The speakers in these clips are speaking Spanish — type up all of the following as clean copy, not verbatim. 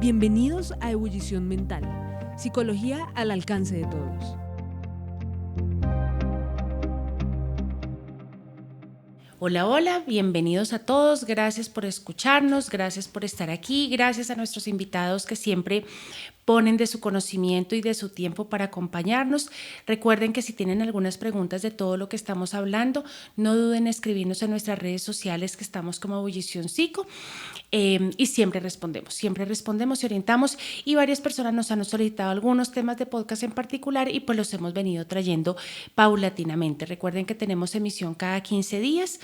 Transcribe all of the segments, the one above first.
Bienvenidos a Ebullición Mental, psicología al alcance de todos. Hola, hola, bienvenidos a todos, gracias por escucharnos, gracias por estar aquí, gracias a nuestros invitados que siempre ponen de su conocimiento y de su tiempo para acompañarnos. Recuerden que si tienen algunas preguntas de todo lo que estamos hablando, no duden en escribirnos en nuestras redes sociales que estamos como Ebullición Psico y siempre respondemos y orientamos y varias personas nos han solicitado algunos temas de podcast en particular y pues los hemos venido trayendo paulatinamente. Recuerden que tenemos emisión cada 15 días.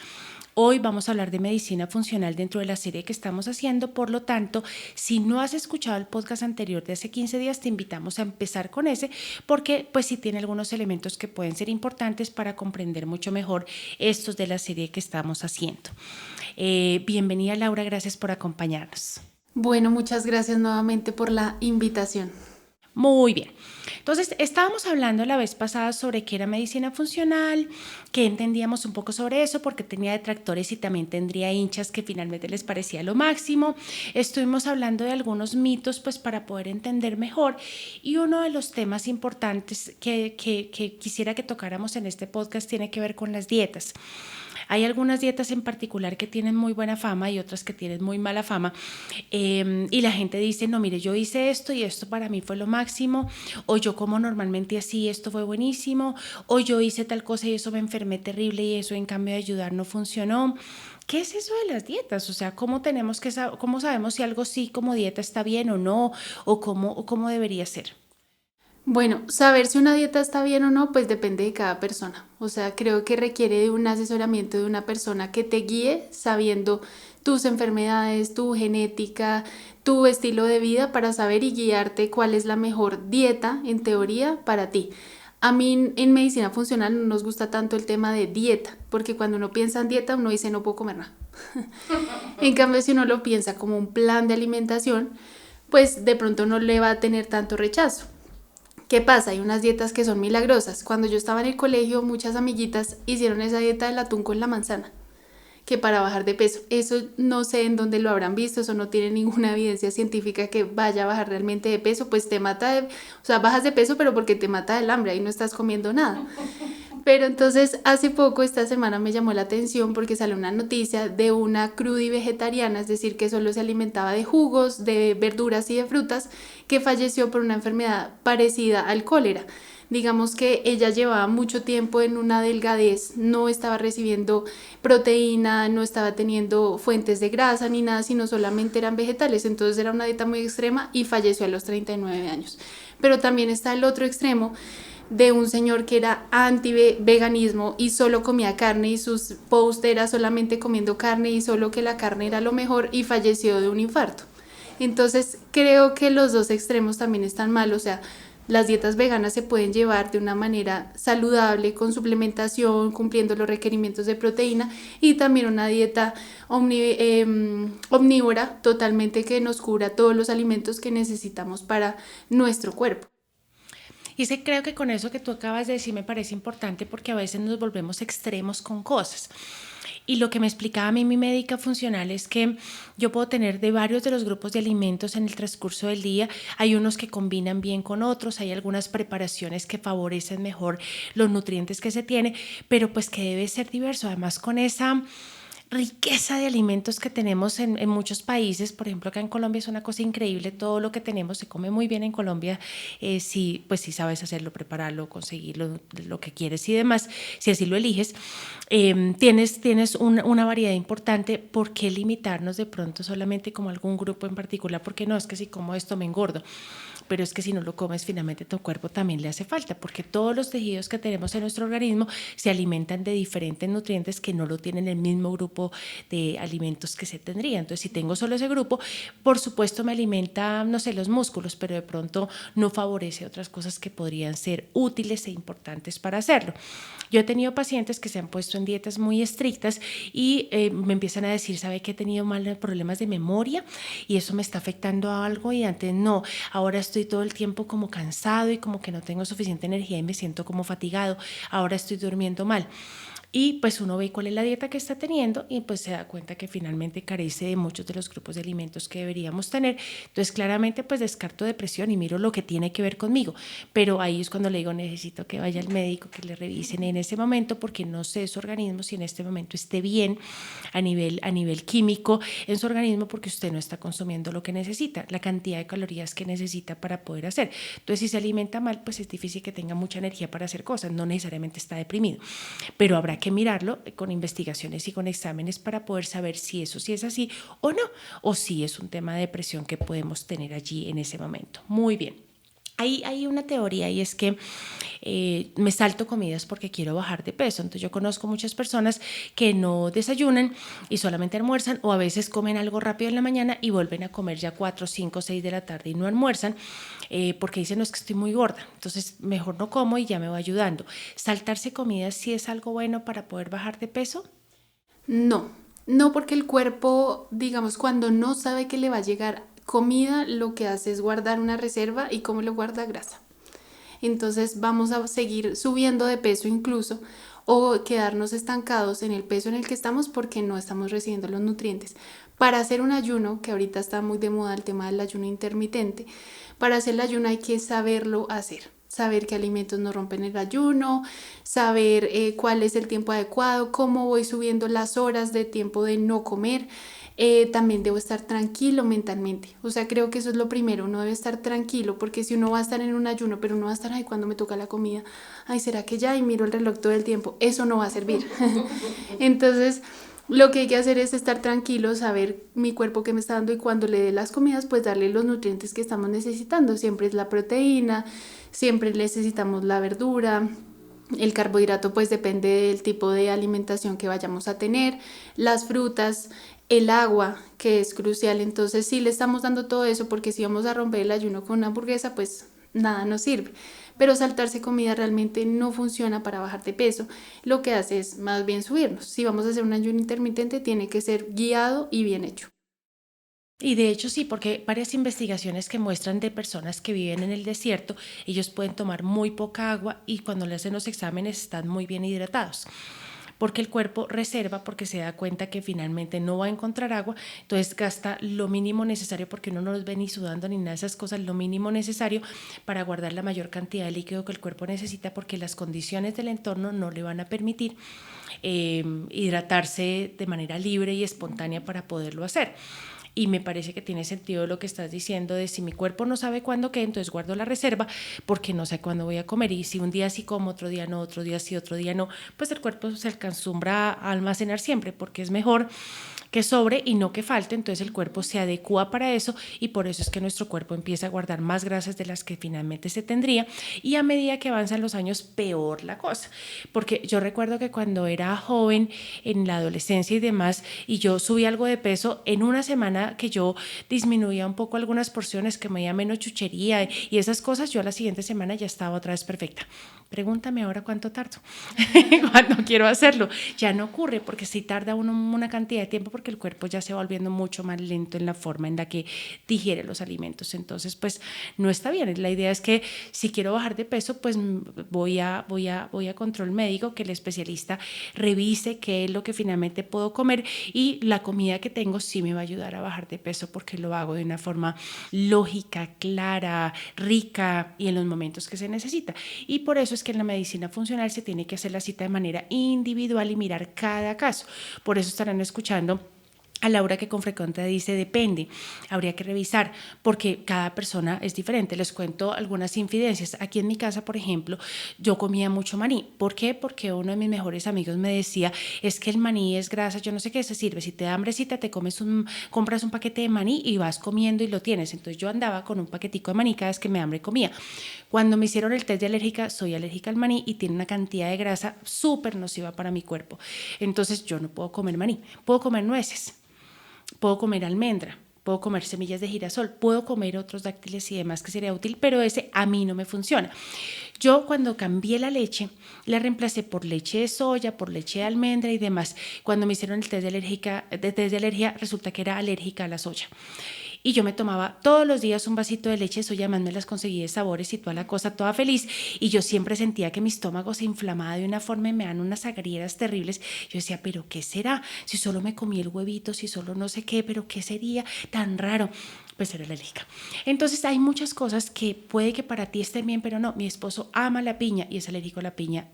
Hoy vamos a hablar de medicina funcional dentro de la serie que estamos haciendo, por lo tanto, si no has escuchado el podcast anterior de hace 15 días, te invitamos a empezar con ese, porque pues sí tiene algunos elementos que pueden ser importantes para comprender mucho mejor estos de la serie que estamos haciendo. Bienvenida Laura, gracias por acompañarnos. Bueno, muchas gracias nuevamente por la invitación. Muy bien. Entonces, estábamos hablando la vez pasada sobre qué era medicina funcional, que entendíamos un poco sobre eso, porque tenía detractores y también tendría hinchas que finalmente les parecía lo máximo. Estuvimos hablando de algunos mitos, pues para poder entender mejor. Y uno de los temas importantes que quisiera que tocáramos en este podcast tiene que ver con las dietas. Hay algunas dietas en particular que tienen muy buena fama y otras que tienen muy mala fama y la gente dice, no, mire, yo hice esto y esto para mí fue lo máximo, o yo como normalmente así, esto fue buenísimo, o yo hice tal cosa y eso me enfermé terrible y eso en cambio de ayudar no funcionó. ¿Qué es eso de las dietas? O sea, ¿cómo sabemos si algo sí como dieta está bien o no? ¿O cómo debería ser? Bueno, saber si una dieta está bien o no, pues depende de cada persona. O sea, creo que requiere de un asesoramiento de una persona que te guíe sabiendo tus enfermedades, tu genética, tu estilo de vida para saber y guiarte cuál es la mejor dieta en teoría para ti. A mí en medicina funcional no nos gusta tanto el tema de dieta, porque cuando uno piensa en dieta uno dice no puedo comer nada. En cambio, si uno lo piensa como un plan de alimentación, pues de pronto no le va a tener tanto rechazo. ¿Qué pasa? Hay unas dietas que son milagrosas. Cuando yo estaba en el colegio, muchas amiguitas hicieron esa dieta del atún con la manzana, que para bajar de peso. Eso no sé en dónde lo habrán visto, eso no tiene ninguna evidencia científica que vaya a bajar realmente de peso, pues te mata, o sea, bajas de peso, pero porque te mata el hambre y no estás comiendo nada. Pero entonces hace poco, esta semana me llamó la atención porque salió una noticia de una crudi vegetariana, es decir, que solo se alimentaba de jugos, de verduras y de frutas, que falleció por una enfermedad parecida al cólera. Digamos que ella llevaba mucho tiempo en una delgadez, no estaba recibiendo proteína, no estaba teniendo fuentes de grasa ni nada, sino solamente eran vegetales. Entonces era una dieta muy extrema y falleció a los 39 años. Pero también está el otro extremo de un señor que era anti-veganismo y solo comía carne y sus posts era solamente comiendo carne y solo que la carne era lo mejor y falleció de un infarto. Entonces creo que los dos extremos también están mal, o sea, las dietas veganas se pueden llevar de una manera saludable, con suplementación, cumpliendo los requerimientos de proteína, y también una dieta omnívora totalmente que nos cubra todos los alimentos que necesitamos para nuestro cuerpo. Y sí, creo que con eso que tú acabas de decir me parece importante porque a veces nos volvemos extremos con cosas. Y lo que me explicaba a mí mi médica funcional es que yo puedo tener de varios de los grupos de alimentos en el transcurso del día. Hay unos que combinan bien con otros, hay algunas preparaciones que favorecen mejor los nutrientes que se tiene, pero pues que debe ser diverso. Además, con esa riqueza de alimentos que tenemos en muchos países, por ejemplo acá en Colombia es una cosa increíble, todo lo que tenemos se come muy bien en Colombia, si sabes hacerlo, prepararlo, conseguirlo, lo que quieres y demás, si así lo eliges, tienes una variedad importante. ¿Por qué limitarnos de pronto solamente como algún grupo en particular? Porque no, es que si como esto me engordo, pero es que si no lo comes finalmente tu cuerpo también le hace falta, porque todos los tejidos que tenemos en nuestro organismo se alimentan de diferentes nutrientes que no lo tienen el mismo grupo de alimentos que se tendría. Entonces, si tengo solo ese grupo, por supuesto me alimenta, no sé, los músculos, pero de pronto no favorece otras cosas que podrían ser útiles e importantes para hacerlo. Yo he tenido pacientes que se han puesto en dietas muy estrictas y me empiezan a decir, ¿sabe que he tenido problemas de memoria y eso me está afectando a algo? Y antes no, ahora estoy todo el tiempo como cansado y como que no tengo suficiente energía y me siento como fatigado, ahora estoy durmiendo mal. Y pues uno ve cuál es la dieta que está teniendo y pues se da cuenta que finalmente carece de muchos de los grupos de alimentos que deberíamos tener. Entonces claramente pues descarto depresión y miro lo que tiene que ver conmigo, pero ahí es cuando le digo necesito que vaya al médico, que le revisen en ese momento porque no sé su organismo si en este momento esté bien a nivel químico en su organismo, porque usted no está consumiendo lo que necesita, la cantidad de calorías que necesita para poder hacer. Entonces si se alimenta mal pues es difícil que tenga mucha energía para hacer cosas, no necesariamente está deprimido, pero habrá que mirarlo con investigaciones y con exámenes para poder saber si eso sí es así o no, o si es un tema de depresión que podemos tener allí en ese momento. Muy bien. Hay una teoría y es que me salto comidas porque quiero bajar de peso. Entonces yo conozco muchas personas que no desayunan y solamente almuerzan, o a veces comen algo rápido en la mañana y vuelven a comer ya 4, 5, 6 de la tarde y no almuerzan porque dicen no, es que estoy muy gorda, entonces mejor no como y ya me va ayudando. ¿Saltarse comidas sí es algo bueno para poder bajar de peso? No, no, porque el cuerpo, digamos, cuando no sabe que le va a llegar comida, lo que hace es guardar una reserva. ¿Y cómo lo guarda? Grasa. Entonces vamos a seguir subiendo de peso incluso, o quedarnos estancados en el peso en el que estamos porque no estamos recibiendo los nutrientes. Para hacer un ayuno, que ahorita está muy de moda el tema del ayuno intermitente, para hacer el ayuno hay que saberlo hacer. Saber qué alimentos no rompen el ayuno, saber cuál es el tiempo adecuado, cómo voy subiendo las horas de tiempo de no comer. También debo estar tranquilo mentalmente. O sea, creo que eso es lo primero. Uno debe estar tranquilo, porque si uno va a estar en un ayuno, pero uno va a estar, ay, cuando me toca la comida, ay, ¿será que ya? Y miro el reloj todo el tiempo. Eso no va a servir. Entonces, lo que hay que hacer es estar tranquilo, saber mi cuerpo qué me está dando, y cuando le dé las comidas, pues darle los nutrientes que estamos necesitando. Siempre es la proteína, siempre necesitamos la verdura. El carbohidrato pues depende del tipo de alimentación que vayamos a tener, las frutas, el agua, que es crucial. Entonces sí le estamos dando todo eso, porque si vamos a romper el ayuno con una hamburguesa, pues nada nos sirve. Pero saltarse comida realmente no funciona para bajar de peso. Lo que hace es más bien subirnos. Si vamos a hacer un ayuno intermitente, tiene que ser guiado y bien hecho. Y de hecho sí, porque varias investigaciones que muestran de personas que viven en el desierto, ellos pueden tomar muy poca agua y cuando le hacen los exámenes están muy bien hidratados, porque el cuerpo reserva, porque se da cuenta que finalmente no va a encontrar agua, entonces gasta lo mínimo necesario, porque uno no los ve ni sudando ni nada de esas cosas, lo mínimo necesario para guardar la mayor cantidad de líquido que el cuerpo necesita, porque las condiciones del entorno no le van a permitir hidratarse de manera libre y espontánea para poderlo hacer. Y me parece que tiene sentido lo que estás diciendo de si mi cuerpo no sabe cuándo qué, entonces guardo la reserva porque no sé cuándo voy a comer, y si un día sí como, otro día no, otro día sí, otro día no, pues el cuerpo se acostumbra a almacenar siempre, porque es mejor que sobre y no que falte. Entonces el cuerpo se adecua para eso y por eso es que nuestro cuerpo empieza a guardar más grasas de las que finalmente se tendría, y a medida que avanzan los años peor la cosa, porque yo recuerdo que cuando era joven, en la adolescencia y demás, y yo subí algo de peso, en una semana que yo disminuía un poco algunas porciones, que me iba menos chuchería y esas cosas, yo a la siguiente semana ya estaba otra vez perfecta. Pregúntame ahora cuánto tardo cuando quiero hacerlo. Ya no ocurre, porque sí tarda uno una cantidad de tiempo, porque el cuerpo ya se va volviendo mucho más lento en la forma en la que digiere los alimentos. Entonces pues no está bien. La idea es que si quiero bajar de peso, pues voy a control médico, que el especialista revise qué es lo que finalmente puedo comer, y la comida que tengo sí me va a ayudar a bajar de peso, porque lo hago de una forma lógica, clara, rica y en los momentos que se necesita. Y por eso es que en la medicina funcional se tiene que hacer la cita de manera individual y mirar cada caso. Por eso estarán escuchando a Laura, que con frecuencia dice depende, habría que revisar, porque cada persona es diferente. Les cuento algunas infidencias. Aquí en mi casa, por ejemplo, yo comía mucho maní. ¿Por qué? Porque uno de mis mejores amigos me decía, es que el maní es grasa, yo no sé qué se sirve, si te da hambrecita te compras un paquete de maní y vas comiendo y lo tienes. Entonces yo andaba con un paquetico de maní cada vez que me da hambre comía. Cuando me hicieron el test de alérgica, soy alérgica al maní y tiene una cantidad de grasa súper nociva para mi cuerpo. Entonces yo no puedo comer maní, puedo comer nueces, puedo comer almendra, puedo comer semillas de girasol, puedo comer otros dáctiles y demás que sería útil, pero ese a mí no me funciona. Yo cuando cambié la leche, la reemplacé por leche de soya, por leche de almendra y demás. Cuando me hicieron el test de alergia, resulta que era alérgica a la soya. y yo me tomaba todos los días un vasito de leche, eso ya más me las conseguí de sabores y toda la cosa, toda feliz, y yo siempre sentía que mi estómago se inflamaba de una forma y me dan unas agrieras terribles. Yo decía, pero ¿qué será? Si solo me comí el huevito, si solo no sé qué, pero ¿qué sería tan raro? Pues era alérgica. Entonces hay muchas cosas que puede que para ti estén bien, pero no. Mi esposo ama la piña y es alérgico a la piña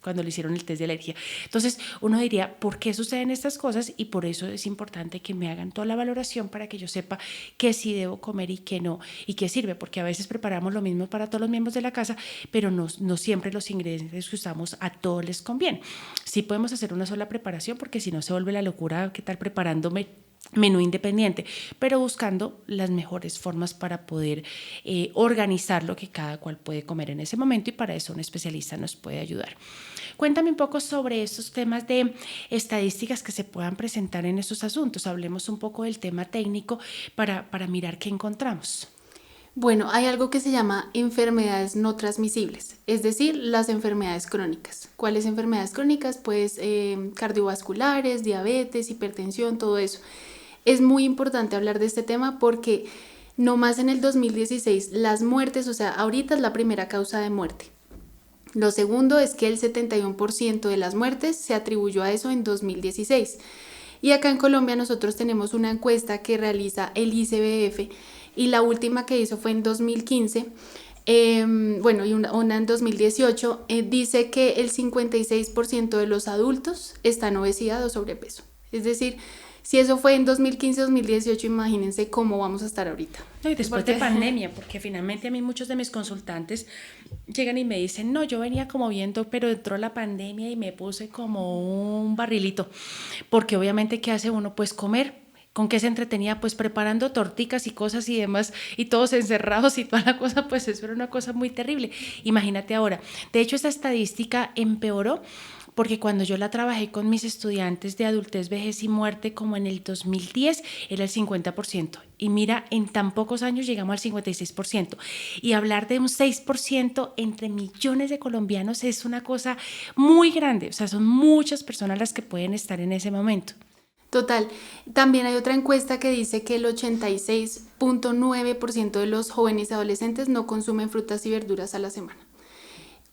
cuando le hicieron el test de alergia. Entonces uno diría, ¿por qué suceden estas cosas? Y por eso es importante que me hagan toda la valoración para que yo sepa qué sí debo comer y qué no, y qué sirve, porque a veces preparamos lo mismo para todos los miembros de la casa, pero no siempre los ingredientes que usamos a todos les conviene. Sí podemos hacer una sola preparación, porque si no se vuelve la locura, ¿qué tal preparándome menú independiente? Pero buscando las mejores formas para poder organizar lo que cada cual puede comer en ese momento, y para eso un especialista nos puede ayudar. Cuéntame un poco sobre estos temas de estadísticas que se puedan presentar en estos asuntos. Hablemos un poco del tema técnico para mirar qué encontramos. Bueno, hay algo que se llama enfermedades no transmisibles, es decir, las enfermedades crónicas. ¿Cuáles enfermedades crónicas? Pues cardiovasculares, diabetes, hipertensión, todo eso. Es muy importante hablar de este tema porque nomás en el 2016 las muertes, o sea, ahorita es la primera causa de muerte. Lo segundo es que el 71% de las muertes se atribuyó a eso en 2016. Y acá en Colombia nosotros tenemos una encuesta que realiza el ICBF, y la última que hizo fue en 2015, y una en 2018, dice que el 56% de los adultos están en obesidad o sobrepeso. Es decir, si eso fue en 2015-2018, imagínense cómo vamos a estar ahorita. No, y después de pandemia, porque finalmente a mí muchos de mis consultantes llegan y me dicen, no, yo venía como viendo, pero entró la pandemia y me puse como un barrilito, porque obviamente ¿qué hace uno? Pues comer. ¿Con qué se entretenía? Pues preparando torticas y cosas y demás, y todos encerrados y toda la cosa, pues eso era una cosa muy terrible. Imagínate ahora. De hecho, esta estadística empeoró porque cuando yo la trabajé con mis estudiantes de adultez, vejez y muerte, como en el 2010, era el 50%. Y mira, en tan pocos años llegamos al 56%. Y hablar de un 6% entre millones de colombianos es una cosa muy grande. O sea, son muchas personas las que pueden estar en ese momento. Total. También hay otra encuesta que dice que el 86.9% de los jóvenes y adolescentes no consumen frutas y verduras a la semana.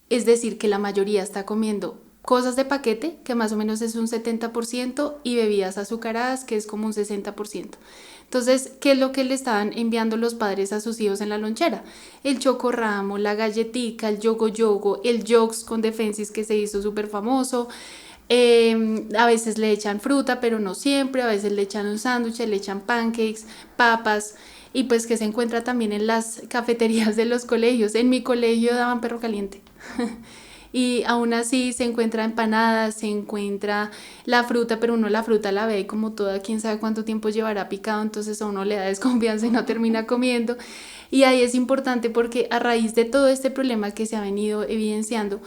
Es decir, que la mayoría está comiendo cosas de paquete, que más o menos es un 70%, y bebidas azucaradas, que es como un 60%. Entonces, ¿qué es lo que le estaban enviando los padres a sus hijos en la lonchera? El chocorramo, la galletica, el yogo, el Yogs con Defensis, que se hizo súper famoso. A veces le echan fruta, pero no siempre. A veces le echan un sándwich, le echan pancakes, papas, y pues que se encuentra también en las cafeterías de los colegios. En mi colegio daban perro caliente y aún así se encuentra empanadas, se encuentra la fruta, pero uno la fruta la ve como toda, quién sabe cuánto tiempo llevará picado, entonces a uno le da desconfianza y no termina comiendo. Y ahí es importante porque a raíz de todo este problema que se ha venido evidenciando,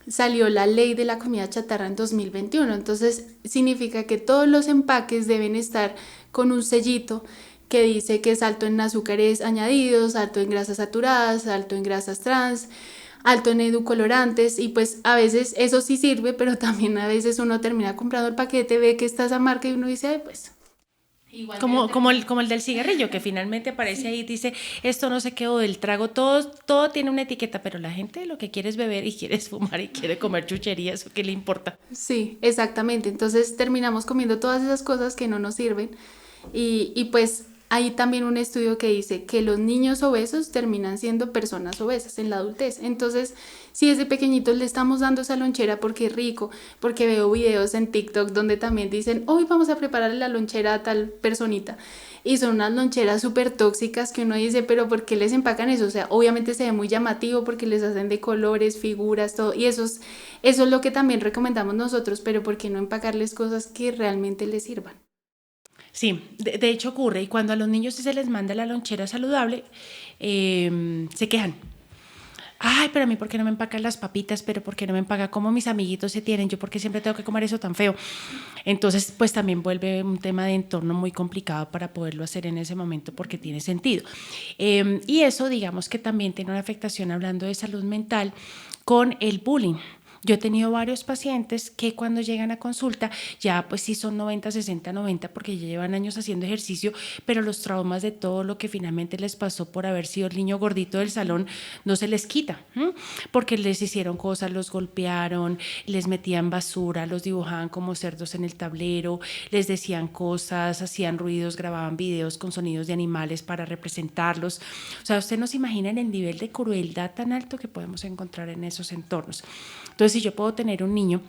salió la ley de la comida chatarra en 2021. Entonces significa que todos los empaques deben estar con un sellito que dice que es alto en azúcares añadidos, alto en grasas saturadas, alto en grasas trans, alto en edulcorantes. Y pues a veces eso sí sirve, pero también a veces uno termina comprando el paquete, ve que está esa marca y uno dice, ay, pues igual como el del cigarrillo, que finalmente aparece sí. Ahí, dice, esto no se quedó del trago, todo tiene una etiqueta, pero la gente lo que quiere es beber y quiere fumar y quiere comer chucherías, ¿o qué le importa? Sí, exactamente. Entonces terminamos comiendo todas esas cosas que no nos sirven, y pues hay también un estudio que dice que los niños obesos terminan siendo personas obesas en la adultez. Entonces, si desde pequeñitos le estamos dando esa lonchera porque es rico, porque veo videos en TikTok donde también dicen, hoy vamos a prepararle la lonchera a tal personita, y son unas loncheras súper tóxicas que uno dice, pero ¿por qué les empacan eso? O sea, obviamente se ve muy llamativo porque les hacen de colores, figuras, todo, y eso es lo que también recomendamos nosotros, pero ¿por qué no empacarles cosas que realmente les sirvan? Sí, de hecho ocurre, y cuando a los niños se les manda la lonchera saludable, se quejan. Ay, pero a mí, ¿por qué no me empacan las papitas? Pero ¿por qué no me empaca como mis amiguitos se tienen? Yo, ¿por qué siempre tengo que comer eso tan feo? Entonces, pues también vuelve un tema de entorno muy complicado para poderlo hacer en ese momento, porque tiene sentido. Y eso, digamos que también tiene una afectación, hablando de salud mental, con el bullying. Yo he tenido varios pacientes que cuando llegan a consulta ya pues sí son 90, 60, 90 porque ya llevan años haciendo ejercicio, pero los traumas de todo lo que finalmente les pasó por haber sido el niño gordito del salón no se les quita, porque les hicieron cosas, los golpearon, les metían basura, los dibujaban como cerdos en el tablero, les decían cosas, hacían ruidos, grababan videos con sonidos de animales para representarlos. O sea, usted no se imagina el nivel de crueldad tan alto que podemos encontrar en esos entornos. Entonces, si yo puedo tener un niño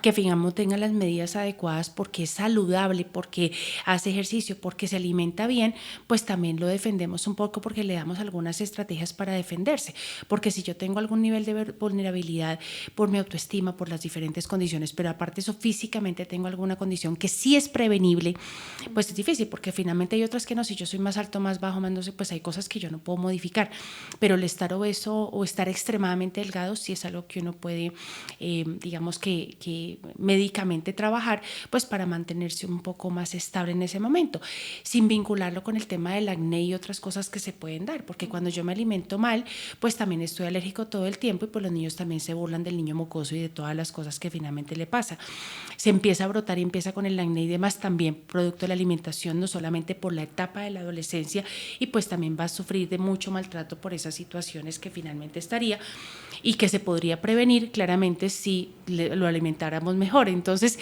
que digamos tenga las medidas adecuadas porque es saludable, porque hace ejercicio, porque se alimenta bien, pues también lo defendemos un poco porque le damos algunas estrategias para defenderse. Porque si yo tengo algún nivel de vulnerabilidad por mi autoestima, por las diferentes condiciones, pero aparte eso físicamente tengo alguna condición que sí es prevenible, pues es difícil porque finalmente hay otras que no. Si yo soy más alto, más bajo, más no sé, pues hay cosas que yo no puedo modificar. Pero el estar obeso o estar extremadamente delgado sí es algo que uno puede, digamos que médicamente trabajar, pues para mantenerse un poco más estable en ese momento, sin vincularlo con el tema del acné y otras cosas que se pueden dar, porque cuando yo me alimento mal, pues también estoy alérgico todo el tiempo y pues los niños también se burlan del niño mocoso y de todas las cosas que finalmente le pasa. Se empieza a brotar y empieza con el acné y demás también producto de la alimentación, no solamente por la etapa de la adolescencia, y pues también va a sufrir de mucho maltrato por esas situaciones que finalmente estaría y que se podría prevenir claramente si lo alimentáramos mejor. Entonces,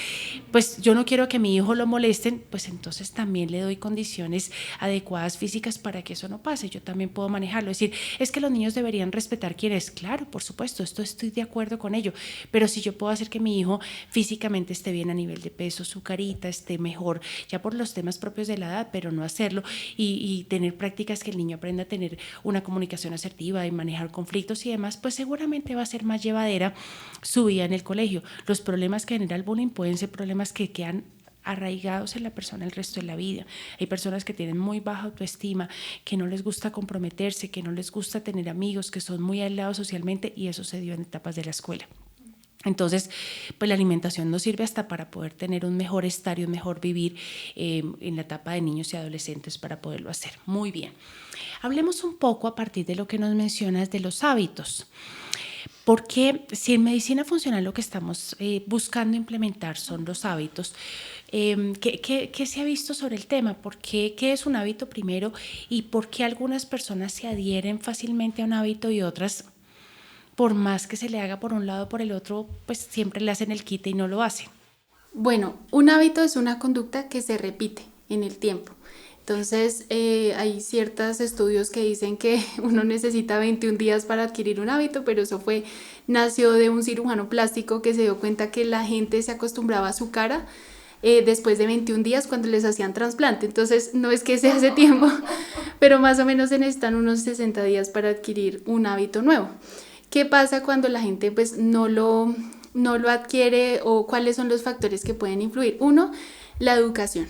pues yo no quiero que a mi hijo lo molesten, pues entonces también le doy condiciones adecuadas físicas para que eso no pase. Yo también puedo manejarlo, es decir, es que los niños deberían respetar quién es. Claro, por supuesto, estoy de acuerdo con ello, pero si yo puedo hacer que mi hijo físicamente esté bien a nivel de peso, su carita esté mejor, ya por los temas propios de la edad, pero no hacerlo y tener prácticas que el niño aprenda a tener una comunicación asertiva y manejar conflictos y demás, pues seguramente va a ser más llevadera su vida en el colegio. Los problemas que genera el bullying pueden ser problemas que quedan arraigados en la persona el resto de la vida. Hay personas que tienen muy baja autoestima, que no les gusta comprometerse, que no les gusta tener amigos, que son muy aislados socialmente, y eso se dio en etapas de la escuela. Entonces, pues la alimentación nos sirve hasta para poder tener un mejor estar y un mejor vivir en la etapa de niños y adolescentes para poderlo hacer. Muy bien. Hablemos un poco a partir de lo que nos mencionas de los hábitos. Porque si en medicina funcional lo que estamos buscando implementar son los hábitos, ¿qué se ha visto sobre el tema? ¿Qué es un hábito primero? ¿Y por qué algunas personas se adhieren fácilmente a un hábito y otras, por más que se le haga por un lado o por el otro, pues siempre le hacen el quite y no lo hacen? Bueno, un hábito es una conducta que se repite en el tiempo. Entonces, hay ciertos estudios que dicen que uno necesita 21 días para adquirir un hábito, pero eso nació de un cirujano plástico que se dio cuenta que la gente se acostumbraba a su cara después de 21 días cuando les hacían trasplante. Entonces, no es que sea hace tiempo, pero más o menos se necesitan unos 60 días para adquirir un hábito nuevo. ¿Qué pasa cuando la gente pues no lo adquiere, o cuáles son los factores que pueden influir? Uno, la educación.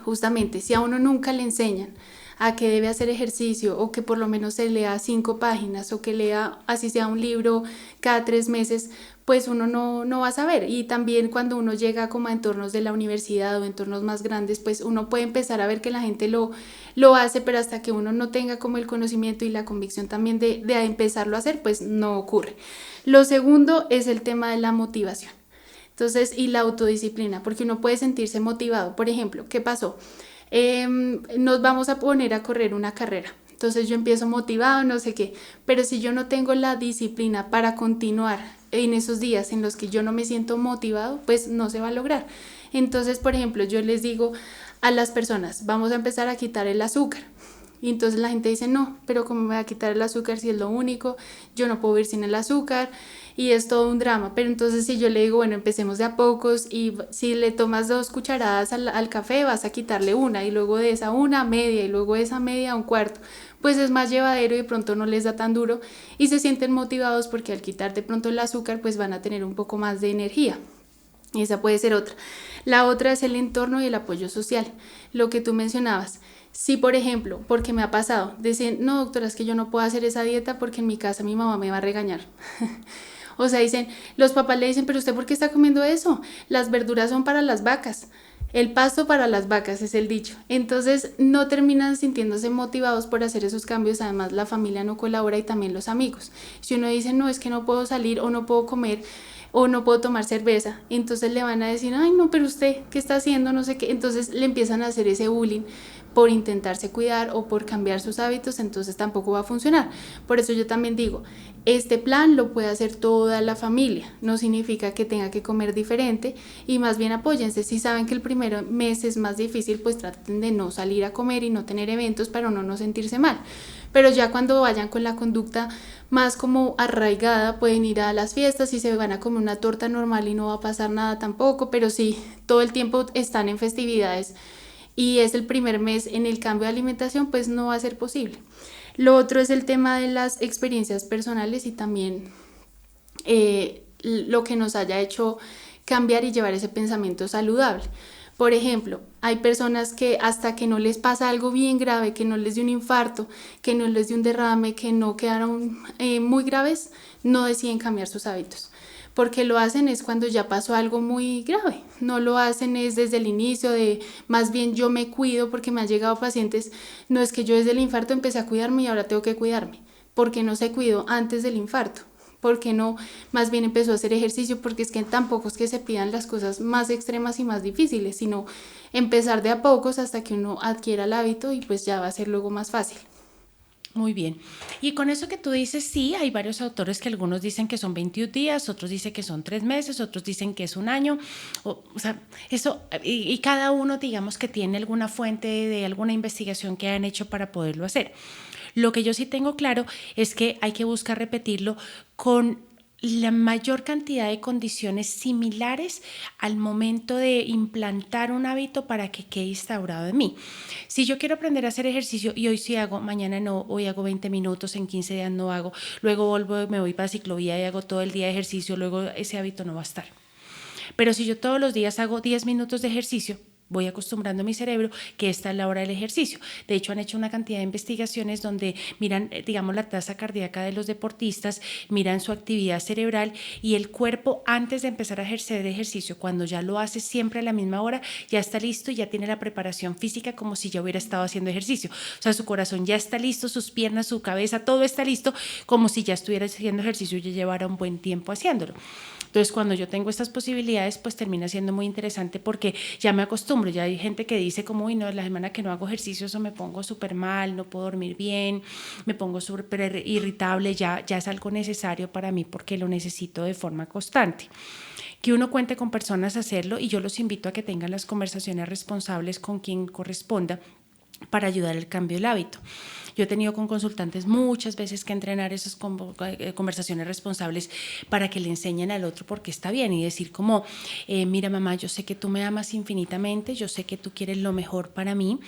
Justamente, si a uno nunca le enseñan a que debe hacer ejercicio, o que por lo menos se lea 5 páginas, o que lea así sea un libro cada 3 meses, pues uno no va a saber. Y también cuando uno llega como a entornos de la universidad o entornos más grandes, pues uno puede empezar a ver que la gente lo hace, pero hasta que uno no tenga como el conocimiento y la convicción también de empezarlo a hacer, pues no ocurre. Lo segundo es el tema de la motivación. Entonces, y la autodisciplina, porque uno puede sentirse motivado. Por ejemplo, ¿qué pasó? Nos vamos a poner a correr una carrera. Entonces yo empiezo motivado, no sé qué, pero si yo no tengo la disciplina para continuar en esos días en los que yo no me siento motivado, pues no se va a lograr. Entonces, por ejemplo, yo les digo a las personas, vamos a empezar a quitar el azúcar. Y entonces la gente dice, no, pero ¿cómo me va a quitar el azúcar si es lo único? Yo no puedo vivir sin el azúcar, y es todo un drama. Pero entonces si yo le digo, bueno, empecemos de a pocos, y si le tomas 2 cucharadas al café, vas a quitarle una, y luego de esa una, media, y luego de esa media, un cuarto. Pues es más llevadero y de pronto no les da tan duro y se sienten motivados, porque al quitar de pronto el azúcar, pues van a tener un poco más de energía. Esa puede ser otra. La otra es el entorno y el apoyo social, lo que tú mencionabas. Si, por ejemplo, porque me ha pasado, dicen, no, doctora, es que yo no puedo hacer esa dieta porque en mi casa mi mamá me va a regañar. O sea, los papás le dicen, pero ¿usted por qué está comiendo eso? Las verduras son para las vacas. El pasto para las vacas es el dicho. Entonces no terminan sintiéndose motivados por hacer esos cambios. Además la familia no colabora y también los amigos. Si uno dice, no, es que no puedo salir o no puedo comer o no puedo tomar cerveza, entonces le van a decir, ay no, pero usted, ¿qué está haciendo? No sé qué. Entonces le empiezan a hacer ese bullying por intentarse cuidar o por cambiar sus hábitos, entonces tampoco va a funcionar. Por eso yo también digo, este plan lo puede hacer toda la familia, no significa que tenga que comer diferente y más bien apóyense. Si saben que el primer mes es más difícil, pues traten de no salir a comer y no tener eventos para no sentirse mal. Pero ya cuando vayan con la conducta más como arraigada, pueden ir a las fiestas y se van a comer una torta normal y no va a pasar nada tampoco, pero si todo el tiempo están en festividades y es el primer mes en el cambio de alimentación, pues no va a ser posible. Lo otro es el tema de las experiencias personales y también lo que nos haya hecho cambiar y llevar ese pensamiento saludable. Por ejemplo, hay personas que hasta que no les pasa algo bien grave, que no les dé un infarto, que no les dé un derrame, que no quedaron muy graves, no deciden cambiar sus hábitos. Porque lo hacen es cuando ya pasó algo muy grave, no lo hacen es desde el inicio de más bien yo me cuido, porque me han llegado pacientes, no es que yo desde el infarto empecé a cuidarme y ahora tengo que cuidarme, porque no se cuidó antes del infarto, porque no más bien empezó a hacer ejercicio, porque es que tampoco es que se pidan las cosas más extremas y más difíciles, sino empezar de a pocos hasta que uno adquiera el hábito y pues ya va a ser luego más fácil. Muy bien. Y con eso que tú dices, sí, hay varios autores que algunos dicen que son 21 días, otros dicen que son 3 meses, otros dicen que es un año. O sea, eso, y cada uno, digamos, que tiene alguna fuente de alguna investigación que han hecho para poderlo hacer. Lo que yo sí tengo claro es que hay que buscar repetirlo con la mayor cantidad de condiciones similares al momento de implantar un hábito para que quede instaurado en mí. Si yo quiero aprender a hacer ejercicio y hoy sí hago, mañana no, hoy hago 20 minutos, en 15 días no hago, luego vuelvo, me voy para ciclovía y hago todo el día de ejercicio, luego ese hábito no va a estar. Pero si yo todos los días hago 10 minutos de ejercicio, voy acostumbrando a mi cerebro que esta es la hora del ejercicio. De hecho, han hecho una cantidad de investigaciones donde miran, digamos, la tasa cardíaca de los deportistas, miran su actividad cerebral y el cuerpo antes de empezar a ejercer ejercicio, cuando ya lo hace siempre a la misma hora, ya está listo y ya tiene la preparación física como si ya hubiera estado haciendo ejercicio. O sea, su corazón ya está listo, sus piernas, su cabeza, todo está listo como si ya estuviera haciendo ejercicio y ya llevara un buen tiempo haciéndolo. Entonces, cuando yo tengo estas posibilidades, pues termina siendo muy interesante porque ya me acostumbro. Ya hay gente que dice como, uy, no, la semana que no hago ejercicio, eso me pongo súper mal, no puedo dormir bien, me pongo súper irritable, ya es algo necesario para mí porque lo necesito de forma constante. Que uno cuente con personas a hacerlo y yo los invito a que tengan las conversaciones responsables con quien corresponda para ayudar al cambio del hábito. Yo he tenido con consultantes muchas veces que entrenar esas conversaciones responsables para que le enseñen al otro por qué está bien y decir como, mira mamá, yo sé que tú me amas infinitamente, yo sé que tú quieres lo mejor para mí,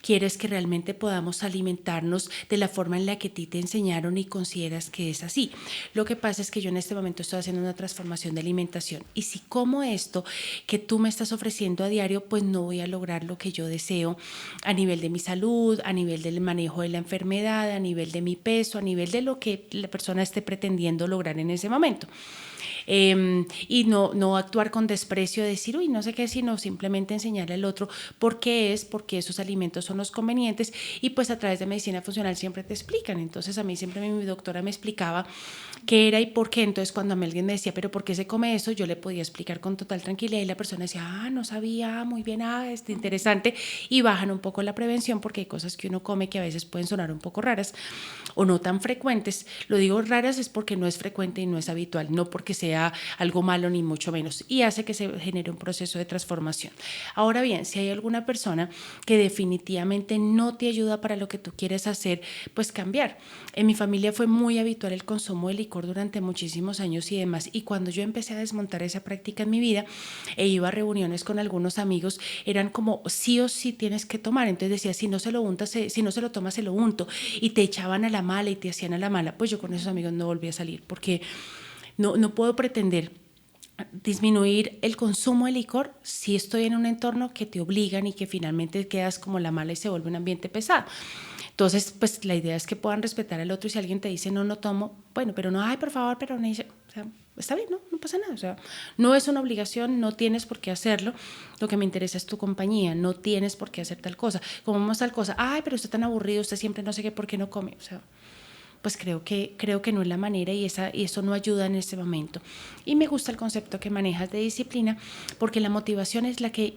quieres que realmente podamos alimentarnos de la forma en la que a ti te enseñaron y consideras que es así. Lo que pasa es que yo en este momento estoy haciendo una transformación de alimentación y si como esto que tú me estás ofreciendo a diario, pues no voy a lograr lo que yo deseo a nivel de mi salud, a nivel del manejo de la enfermedad, a nivel de mi peso, a nivel de lo que la persona esté pretendiendo lograr en ese momento. Y no actuar con desprecio, decir, uy, no sé qué, sino simplemente enseñarle al otro por qué es, porque esos alimentos son los convenientes y pues a través de medicina funcional siempre te explican. Entonces a mí siempre mi doctora me explicaba qué era y por qué. Entonces cuando a mí alguien me decía, pero ¿por qué se come eso? Yo le podía explicar con total tranquilidad y la persona decía, no sabía, muy bien, es interesante, y bajan un poco la prevención porque hay cosas que uno come que a veces pueden sonar un poco raras o no tan frecuentes. Lo digo raras es porque no es frecuente y no es habitual, no porque sea algo malo ni mucho menos, y hace que se genere un proceso de transformación. Ahora bien, si hay alguna persona que definitivamente no te ayuda para lo que tú quieres hacer, pues cambiar. En mi familia fue muy habitual el consumo de licor durante muchísimos años y demás, y cuando yo empecé a desmontar esa práctica en mi vida e iba a reuniones con algunos amigos, eran como sí o sí tienes que tomar. Entonces decía, si no se lo untas, si no se lo tomas, se lo unto, y te echaban a la mala y te hacían a la mala. Pues yo con esos amigos no volví a salir porque no puedo pretender disminuir el consumo de licor si estoy en un entorno que te obligan y que finalmente quedas como la mala y se vuelve un ambiente pesado. Entonces, pues la idea es que puedan respetar al otro y si alguien te dice no tomo, bueno, pero no, ay, por favor, pero no, o sea, está bien, no pasa nada. O sea, no es una obligación, no tienes por qué hacerlo. Lo que me interesa es tu compañía, no tienes por qué hacer tal cosa. Comemos tal cosa, ay, pero usted tan aburrido, usted siempre no sé qué, ¿por qué no come? O sea, pues creo que no es la manera y eso no ayuda en este momento. Y me gusta el concepto que manejas de disciplina, porque la motivación es la que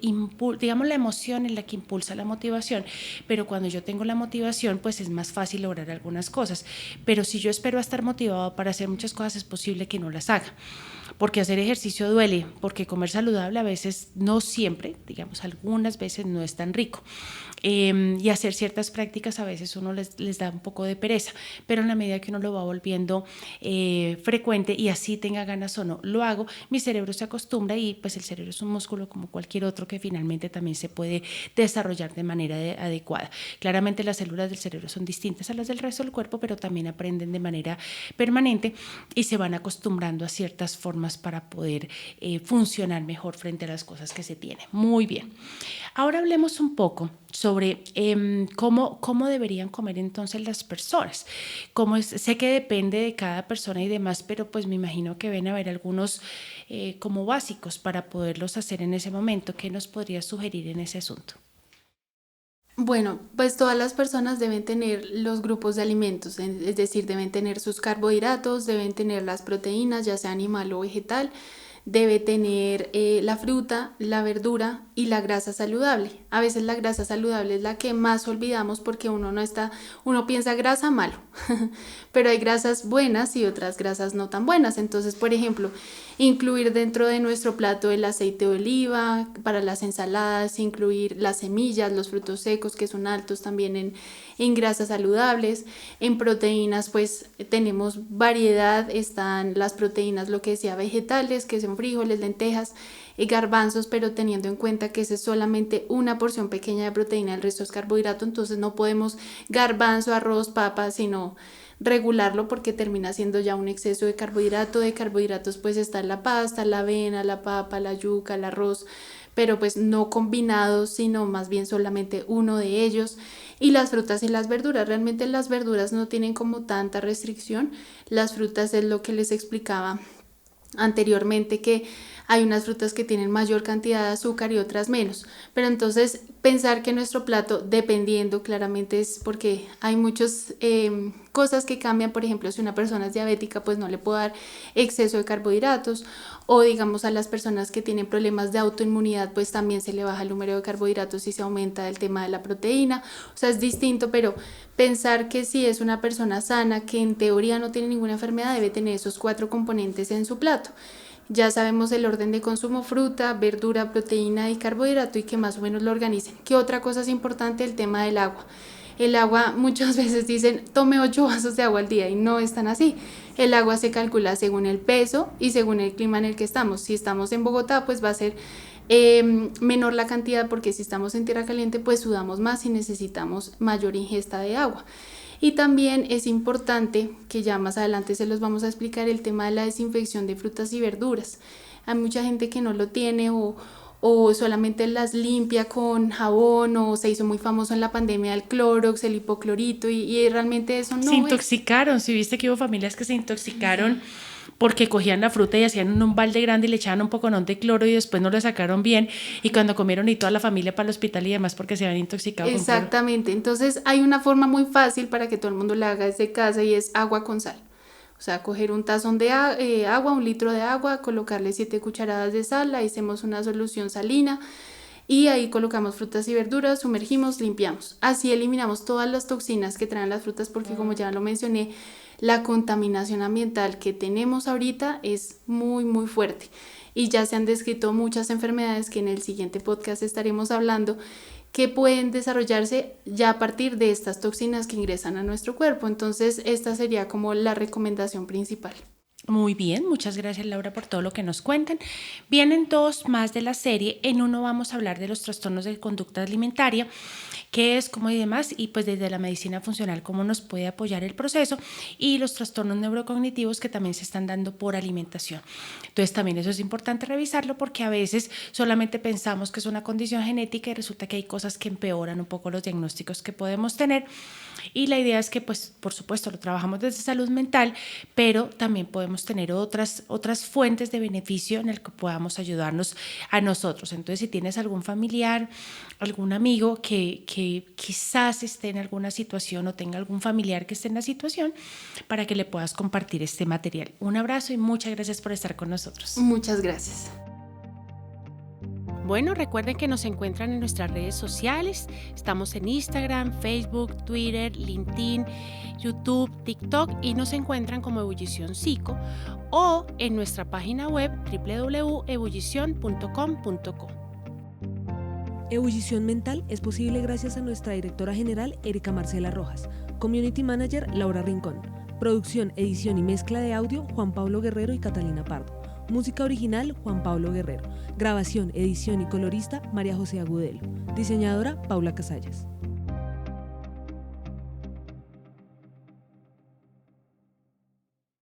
digamos, la emoción es la que impulsa la motivación, pero cuando yo tengo la motivación, pues es más fácil lograr algunas cosas. Pero si yo espero a estar motivado para hacer muchas cosas, es posible que no las haga. Porque hacer ejercicio duele, porque comer saludable a veces, no siempre, digamos, algunas veces no es tan rico. Y hacer ciertas prácticas a veces uno les da un poco de pereza, pero en la medida que uno lo va volviendo frecuente y así tenga ganas o no, lo hago, mi cerebro se acostumbra y pues el cerebro es un músculo como cualquier otro que finalmente también se puede desarrollar de manera adecuada. Claramente las células del cerebro son distintas a las del resto del cuerpo, pero también aprenden de manera permanente y se van acostumbrando a ciertas formas para poder funcionar mejor frente a las cosas que se tienen. Muy bien. Ahora hablemos un poco sobre cómo deberían comer entonces las personas. Sé que depende de cada persona y demás, pero pues me imagino que ven a haber algunos como básicos para poderlos hacer en ese momento. ¿Qué nos podrías sugerir en ese asunto? Bueno, pues todas las personas deben tener los grupos de alimentos, es decir, deben tener sus carbohidratos, deben tener las proteínas, ya sea animal o vegetal, debe tener la fruta, la verdura y la grasa saludable. A veces la grasa saludable es la que más olvidamos porque uno piensa grasa malo, pero hay grasas buenas y otras grasas no tan buenas. Entonces, por ejemplo, incluir dentro de nuestro plato el aceite de oliva para las ensaladas, incluir las semillas, los frutos secos que son altos también en grasas saludables. En proteínas pues tenemos variedad, están las proteínas, lo que decía, vegetales, que son frijoles, lentejas, garbanzos, pero teniendo en cuenta que esa es solamente una porción pequeña de proteína, el resto es carbohidrato, entonces no podemos garbanzo, arroz, papas, sino regularlo porque termina siendo ya un exceso de carbohidrato. De carbohidratos pues está la pasta, la avena, la papa, la yuca, el arroz, pero pues no combinados, sino más bien solamente uno de ellos. Y las frutas y las verduras, realmente las verduras no tienen como tanta restricción. Las frutas es lo que les explicaba anteriormente, que hay unas frutas que tienen mayor cantidad de azúcar y otras menos, pero entonces pensar que nuestro plato, dependiendo, claramente es porque hay muchas cosas que cambian. Por ejemplo, si una persona es diabética, pues no le puedo dar exceso de carbohidratos, o digamos a las personas que tienen problemas de autoinmunidad, pues también se le baja el número de carbohidratos y se aumenta el tema de la proteína. O sea, es distinto, pero pensar que si es una persona sana, que en teoría no tiene ninguna enfermedad, debe tener esos 4 componentes en su plato. Ya sabemos el orden de consumo: fruta, verdura, proteína y carbohidrato, y que más o menos lo organicen. ¿Qué otra cosa es importante? El tema del agua. El agua, muchas veces dicen tome 8 vasos de agua al día, y no es tan así. El agua se calcula según el peso y según el clima en el que estamos. Si estamos en Bogotá, pues va a ser menor la cantidad, porque si estamos en tierra caliente, pues sudamos más y necesitamos mayor ingesta de agua. Y también es importante, que ya más adelante se los vamos a explicar, el tema de la desinfección de frutas y verduras. Hay mucha gente que no lo tiene o solamente las limpia con jabón, o se hizo muy famoso en la pandemia el Clorox, el hipoclorito, y realmente eso no se intoxicaron. Si viste que hubo familias que se intoxicaron porque cogían la fruta y hacían un balde grande y le echaban un poconón de cloro y después no lo sacaron bien, y cuando comieron y toda la familia para el hospital y demás porque se habían intoxicado. Exactamente. Entonces hay una forma muy fácil para que todo el mundo la haga desde casa, y es agua con sal. O sea, coger un tazón de agua, 1 litro de agua, colocarle 7 cucharadas de sal, ahí hacemos una solución salina y ahí colocamos frutas y verduras, sumergimos, limpiamos. Así eliminamos todas las toxinas que traen las frutas, porque como ya lo mencioné, la contaminación ambiental que tenemos ahorita es muy, muy fuerte. Y ya se han descrito muchas enfermedades que en el siguiente podcast estaremos hablando, que pueden desarrollarse ya a partir de estas toxinas que ingresan a nuestro cuerpo. Entonces, esta sería como la recomendación principal. Muy bien, muchas gracias Laura por todo lo que nos cuentan. Vienen 2 más de la serie. En uno vamos a hablar de los trastornos de conducta alimentaria, qué es, cómo y demás, y pues desde la medicina funcional cómo nos puede apoyar el proceso, y los trastornos neurocognitivos que también se están dando por alimentación. Entonces también eso es importante revisarlo, porque a veces solamente pensamos que es una condición genética y resulta que hay cosas que empeoran un poco los diagnósticos que podemos tener. Y la idea es que, pues, por supuesto, lo trabajamos desde salud mental, pero también podemos tener otras fuentes de beneficio en el que podamos ayudarnos a nosotros. Entonces, si tienes algún familiar, algún amigo que quizás esté en alguna situación o tenga algún familiar que esté en la situación, para que le puedas compartir este material. Un abrazo y muchas gracias por estar con nosotros. Muchas gracias. Bueno, recuerden que nos encuentran en nuestras redes sociales. Estamos en Instagram, Facebook, Twitter, LinkedIn, YouTube, TikTok y nos encuentran como Ebullición Psico o en nuestra página web www.ebullición.com.co. Ebullición Mental es posible gracias a nuestra directora general Erika Marcela Rojas, Community Manager Laura Rincón, producción, edición y mezcla de audio Juan Pablo Guerrero y Catalina Pardo. Música original Juan Pablo Guerrero. Grabación, edición y colorista María José Agudelo. Diseñadora Paula Casallas.